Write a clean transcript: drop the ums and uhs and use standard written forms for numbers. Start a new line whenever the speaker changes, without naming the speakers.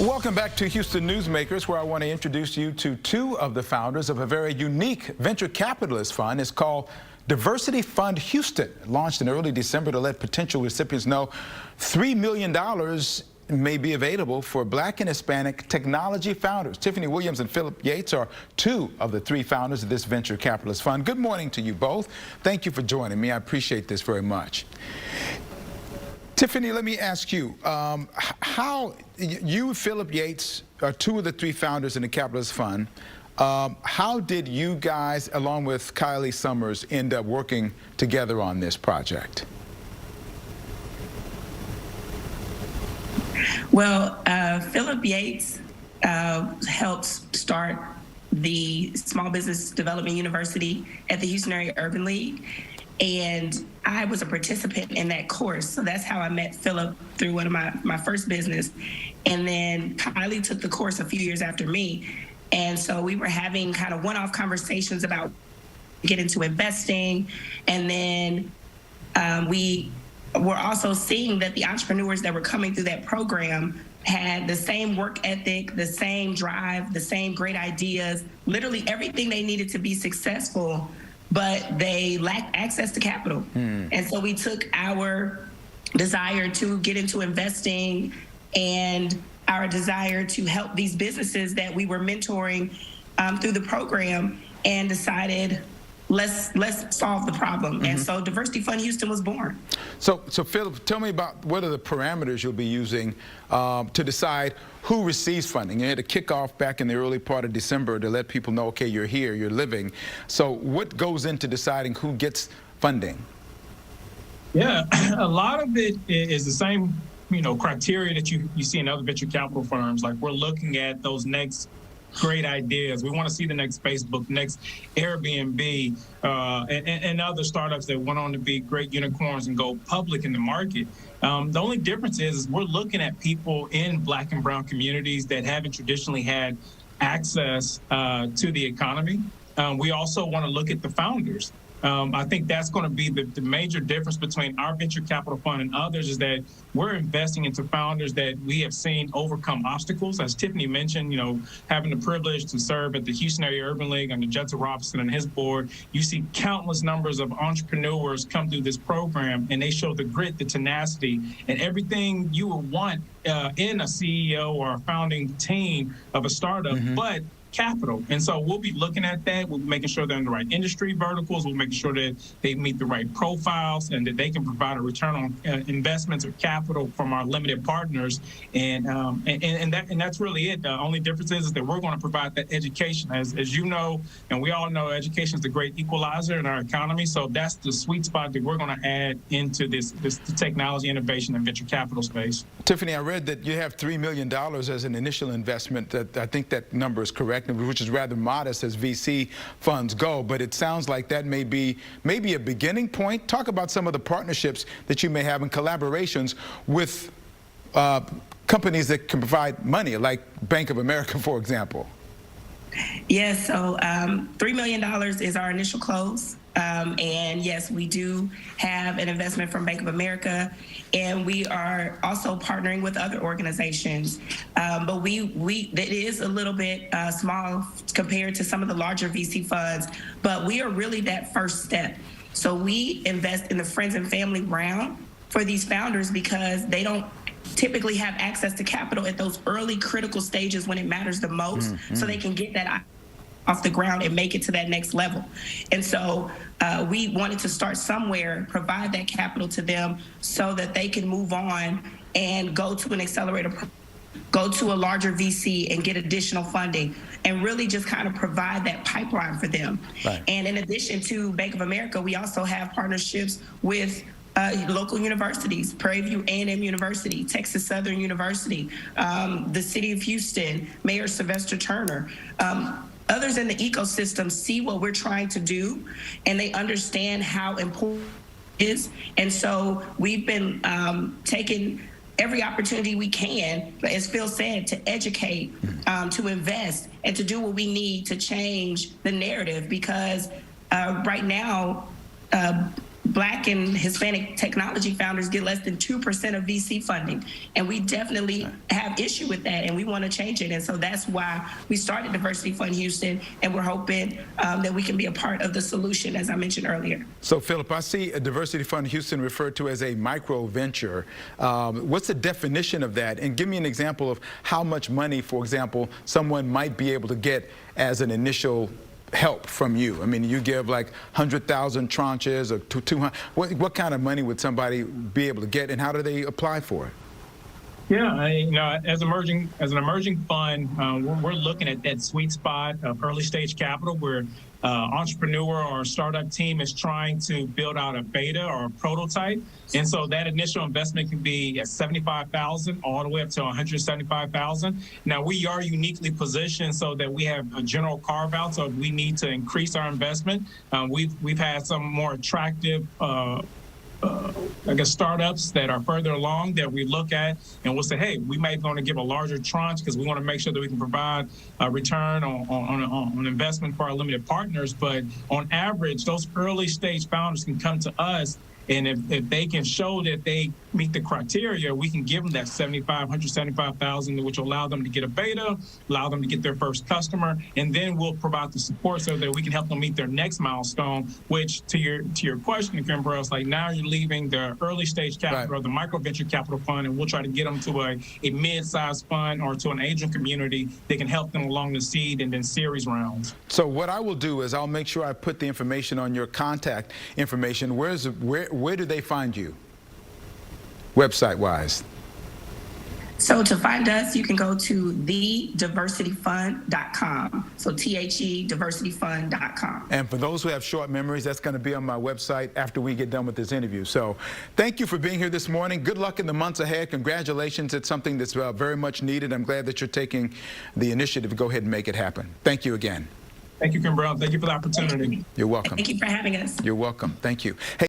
Welcome back to Houston Newsmakers, where I want to introduce you to two of the founders of a very unique venture capitalist fund. It's called Diversity Fund Houston. It launched in early December to let potential recipients know $3 million may be available for Black and Hispanic technology founders. Tiffany Williams and Philip Yates are two of the three founders of this venture capitalist fund. Good morning to you both. Thank you for joining me. I appreciate this very much. Tiffany, let me ask you, how you, Philip Yates, are two of the three founders in the Capitalist Fund. How did you guys, along with Kylie Summers, end up working together on this project?
Well, Philip Yates helped start the Small Business Development University at the Houston Area Urban League. And I was a participant in that course. So that's how I met Philip, through one of my first business. And then Kylie took the course a few years after me. And so we were having kind of one-off conversations about getting into investing. And then we were also seeing that the entrepreneurs that were coming through that program had the same work ethic, the same drive, the same great ideas, literally everything they needed to be successful, but they lacked access to capital. And so we took our desire to get into investing and our desire to help these businesses that we were mentoring through the program, and decided, let's solve the problem. And so Diversity Fund Houston was born.
So Philip, tell me about what are the parameters you'll be using to decide who receives funding. You had a kickoff back in the early part of December to let people know, okay, you're here, you're living. So what goes into deciding who gets funding?
Yeah, a lot of it is the same, criteria that you see in other venture capital firms. Like, we're looking at those next great ideas. We want to see the next Facebook, next Airbnb, and other startups that went on to be great unicorns and go public in the market. The only difference is we're looking at people in Black and brown communities that haven't traditionally had access to the economy. We also want to look at the founders. I think that's going to be the major difference between our venture capital fund and others, is that we're investing into founders that we have seen overcome obstacles. As Tiffany mentioned, having the privilege to serve at the Houston Area Urban League under Jetta Robinson and his board, you see countless numbers of entrepreneurs come through this program, and they show the grit, the tenacity, and everything you would want in a CEO or a founding team of a startup, but capital. And so we'll be looking at that. We'll be making sure they're in the right industry verticals. We'll make sure that they meet the right profiles and that they can provide a return on investments or capital from our limited partners. And that's really it. The only difference is that we're going to provide that education. As you know, and we all know, education is the great equalizer in our economy. So that's the sweet spot that we're going to add into this technology innovation and venture capital space.
Tiffany, I read that you have $3 million as an initial investment. That I think that number is correct, which is rather modest as VC funds go, but it sounds like that may be a beginning point. Talk about some of the partnerships that you may have and collaborations with companies that can provide money, like Bank of America, for example.
Yes, so $3 million is our initial close. And yes, we do have an investment from Bank of America, and we are also partnering with other organizations. But it is a little bit small compared to some of the larger VC funds, but we are really that first step. So we invest in the friends and family round for these founders because they don't typically have access to capital at those early critical stages when it matters the most, so they can get that off the ground and make it to that next level. And so we wanted to start somewhere, provide that capital to them so that they can move on and go to an accelerator, go to a larger VC and get additional funding, and really just kind of provide that pipeline for them. Right. And in addition to Bank of America, we also have partnerships with local universities, Prairie View A&M University, Texas Southern University, the City of Houston, Mayor Sylvester Turner. Others in the ecosystem see what we're trying to do, and they understand how important it is. And so we've been taking every opportunity we can, as Phil said, to educate, to invest, and to do what we need to change the narrative. Because right now, Black and Hispanic technology founders get less than 2% of VC funding. And we definitely have issue with that, and we want to change it. And so that's why we started Diversity Fund Houston, and we're hoping that we can be a part of the solution, as I mentioned earlier.
So, Philip, I see a Diversity Fund Houston referred to as a micro venture. What's the definition of that? And give me an example of how much money, for example, someone might be able to get as an initial help from you. I mean, you give like 100,000 tranches or 200. What kind of money would somebody be able to get, and how do they apply for it?
Yeah, as an emerging fund, we're looking at that sweet spot of early stage capital where entrepreneur or startup team is trying to build out a beta or a prototype. And so that initial investment can be at $75,000 all the way up to $175,000. Now, we are uniquely positioned so that we have a general carve out. So if we need to increase our investment, we've had some more attractive startups that are further along that we look at and we'll say, hey, we might want to give a larger tranche because we want to make sure that we can provide a return on investment for our limited partners. But on average, those early stage founders can come to us, and if they can show that they meet the criteria, we can give them that $175,000, which will allow them to get a beta, allow them to get their first customer, and then we'll provide the support so that we can help them meet their next milestone. Which, to your question, Kimber, it's like now you're leaving the early stage capital or the micro venture capital fund, and we'll try to get them to a mid-sized fund or to an agent community that can help them along the seed and then series rounds.
So what I will do is I'll make sure I put the information on your contact information. Where do they find you, website-wise?
So to find us, you can go to thediversityfund.com. So THE-diversityfund.com.
And for those who have short memories, that's going to be on my website after we get done with this interview. So thank you for being here this morning. Good luck in the months ahead. Congratulations. It's something that's very much needed. I'm glad that you're taking the initiative to go ahead and make it happen. Thank you again.
Thank you, Kimber. Thank you for the opportunity.
You're welcome.
Thank you for having us.
You're welcome. Thank you. Hey.